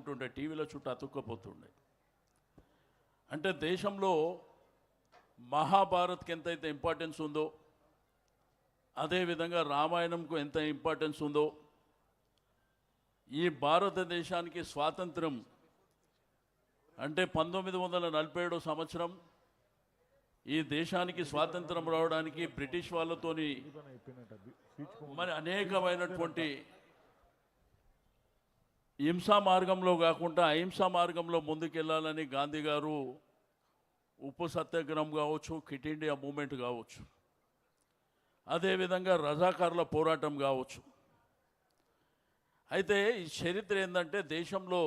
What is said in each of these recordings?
తిరుగుతుంటుండే, టీవీల చుట్టూ అతుక్కపోతుండే. అంటే దేశంలో మహాభారత్కి ఎంతైతే ఇంపార్టెన్స్ ఉందో, అదేవిధంగా రామాయణంకు ఎంత ఇంపార్టెన్స్ ఉందో, ఈ భారతదేశానికి స్వాతంత్రం అంటే 1947 సంవత్సరం ఈ దేశానికి స్వాతంత్రం రావడానికి బ్రిటిష్ వాళ్ళతోని మరి అనేకమైనటువంటి హింసా మార్గంలో కాకుండా అహింసా మార్గంలో ముందుకెళ్ళాలని గాంధీ గారు ఉప్పు సత్యాగ్రహం కావచ్చు, క్విట్ ఇండియా మూమెంట్ కావచ్చు, అదేవిధంగా రజాకార్ల పోరాటం కావచ్చు. అయితే ఈ చరిత్ర ఏంటంటే దేశంలో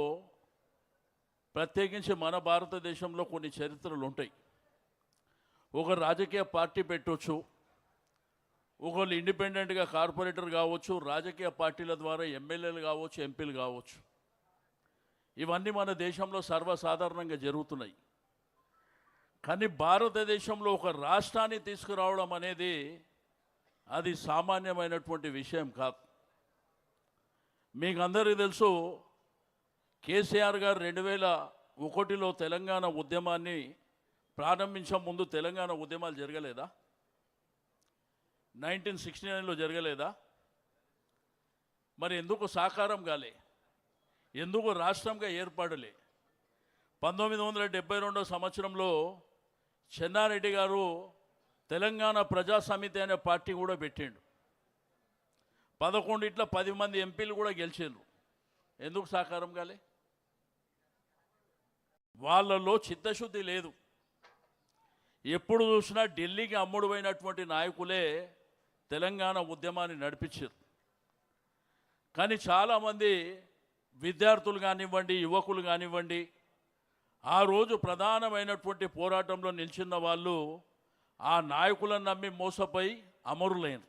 ప్రత్యేకించి మన భారతదేశంలో కొన్ని చరిత్రలు ఉంటాయి. ఒక రాజకీయ పార్టీ పెట్టవచ్చు, ఒకళ్ళు ఇండిపెండెంట్గా కార్పొరేటర్ కావచ్చు, రాజకీయ పార్టీల ద్వారా ఎమ్మెల్యేలు కావచ్చు, ఎంపీలు కావచ్చు. ఇవన్నీ మన దేశంలో సర్వసాధారణంగా జరుగుతున్నాయి. కానీ భారతదేశంలో ఒక రాష్ట్రాన్ని తీసుకురావడం అనేది అది సామాన్యమైనటువంటి విషయం కాదు. మీకు అందరికీ తెలుసు, కేసీఆర్ గారు 2001లో తెలంగాణ ఉద్యమాన్ని ప్రారంభించే ముందు తెలంగాణ ఉద్యమాలు జరగలేదా? 1969లో జరగలేదా? మరి ఎందుకు సాకారం కాలే? ఎందుకు రాష్ట్రంగా ఏర్పడలే? 1972 సంవత్సరంలో చెన్నారెడ్డి గారు తెలంగాణ ప్రజా సమితి అనే పార్టీ కూడా పెట్టిండు. 11 10 మంది ఎంపీలు కూడా గెలిచారు. ఎందుకు సాకారం కాలే? వాళ్ళలో చిత్తశుద్ధి లేదు. ఎప్పుడు చూసినా ఢిల్లీకి అమ్ముడుపోయినటువంటి నాయకులే తెలంగాణ ఉద్యమాన్ని నడిపించారు. కానీ చాలామంది విద్యార్థులు కానివ్వండి, యువకులు కానివ్వండి, ఆ రోజు ప్రధానమైనటువంటి పోరాటంలో నిలిచిన వాళ్ళు ఆ నాయకులను నమ్మి మోసపోయి అమరులైన.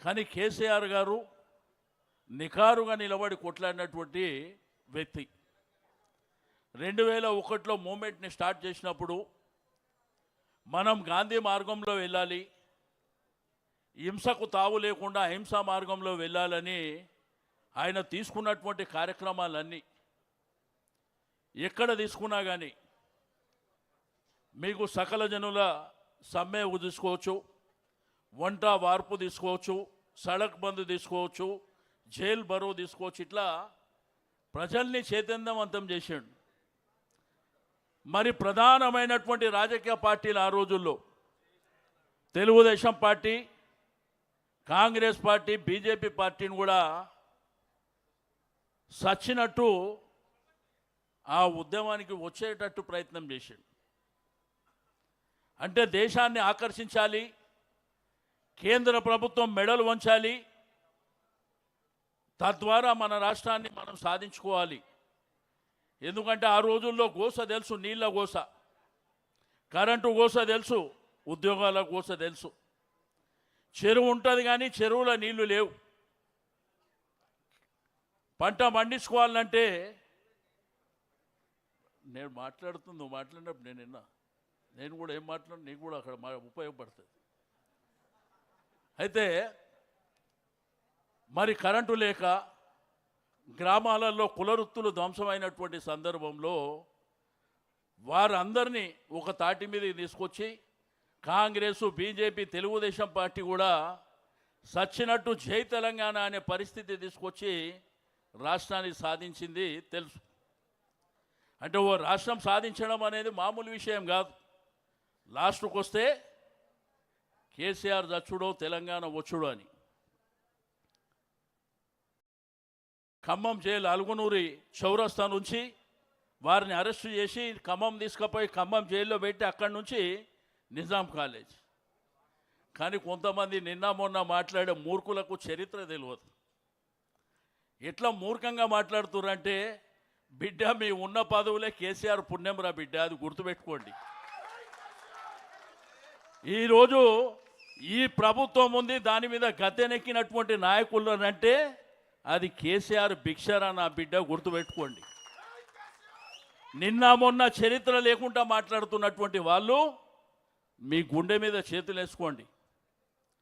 కానీ కేసీఆర్ గారు నికారుగా నిలబడి కొట్లాడినటువంటి వ్యక్తి. 2001లో మూమెంట్ని స్టార్ట్ చేసినప్పుడు మనం గాంధీ మార్గంలో వెళ్ళాలి, హింసకు తావు లేకుండా అహింసా మార్గంలో వెళ్ళాలని ఆయన తీసుకున్నటువంటి కార్యక్రమాలన్నీ ఎక్కడ తీసుకున్నా కానీ మీకు సకల జనుల సమ్మె తీసుకోవచ్చు, వంట వార్పు తీసుకోవచ్చు, సడక్ బంద్ తీసుకోవచ్చు, జైల్ బరో తీసుకోవచ్చు. ఇట్లా ప్రజల్ని చైతన్యవంతం చేశాడు. మరి ప్రధానమైనటువంటి రాజకీయ పార్టీలు ఆ రోజుల్లో Telugu Desam party, Congress party, BJP పార్టీని కూడా సచ్చినట్టు ఆ ఉద్యమానికి వచ్చేటట్టు ప్రయత్నం చేశాడు. అంటే దేశాన్ని ఆకర్షించాలి, కేంద్ర ప్రభుత్వం మెడలు వంచాలి, తద్వారా మన రాష్ట్రాన్ని మనం సాధించుకోవాలి. ఎందుకంటే ఆ రోజుల్లో గోస తెలుసు, నీళ్ళ గోస, కరెంటు గోస తెలుసు, ఉద్యోగాల గోస తెలుసు. చెరువు ఉంటుంది కానీ చెరువులో నీళ్లు లేవు. పంట పండించుకోవాలంటే నేను మాట్లాడుతుంది, నువ్వు మాట్లాడినప్పుడు నేను విన్నా, నేను కూడా ఏం మాట్లాడు, నీకు కూడా అక్కడ ఉపయోగపడుతుంది. అయితే మరి కరెంటు లేక గ్రామాలలో కులవృత్తులు ధ్వంసమైనటువంటి సందర్భంలో వారందరినీ ఒక తాటి మీదకి తీసుకొచ్చి కాంగ్రెసు, బీజేపీ, తెలుగుదేశం పార్టీ కూడా సచ్చినట్టు జై తెలంగాణ అనే పరిస్థితి తీసుకొచ్చి రాష్ట్రాన్ని సాధించింది తెలుసు. అంటే ఓ రాష్ట్రం సాధించడం అనేది మామూలు విషయం కాదు. లాస్ట్కి వస్తే కేసీఆర్ చచ్చుడో తెలంగాణ వచ్చుడో అని. ఖమ్మం జైలు అలుగునూరి చౌరస్తా నుంచి వారిని అరెస్టు చేసి ఖమ్మం తీసుకుపోయి ఖమ్మం జైల్లో పెట్టి అక్కడి నుంచి నిజాం కాలేజ్. కానీ కొంతమంది నిన్న మొన్న మాట్లాడే మూర్ఖులకు చరిత్ర తెలియదు. ఎట్లా మూర్ఖంగా మాట్లాడుతుర్రంటే, బిడ్డ మీ ఉన్న పదవులే కేసీఆర్ పుణ్యం రా బిడ్డ, అది గుర్తుపెట్టుకోండి. ఈరోజు ఈ ప్రభుత్వం ఉంది, దాని మీద గద్దెనెక్కినటువంటి నాయకులు అంటే అది కేసీఆర్ భిక్షరా నా బిడ్డ, గుర్తుపెట్టుకోండి. నిన్న మొన్న చరిత్ర లేకుండా మాట్లాడుతున్నటువంటి వాళ్ళు మీ గుండె మీద చేతులు వేసుకోండి.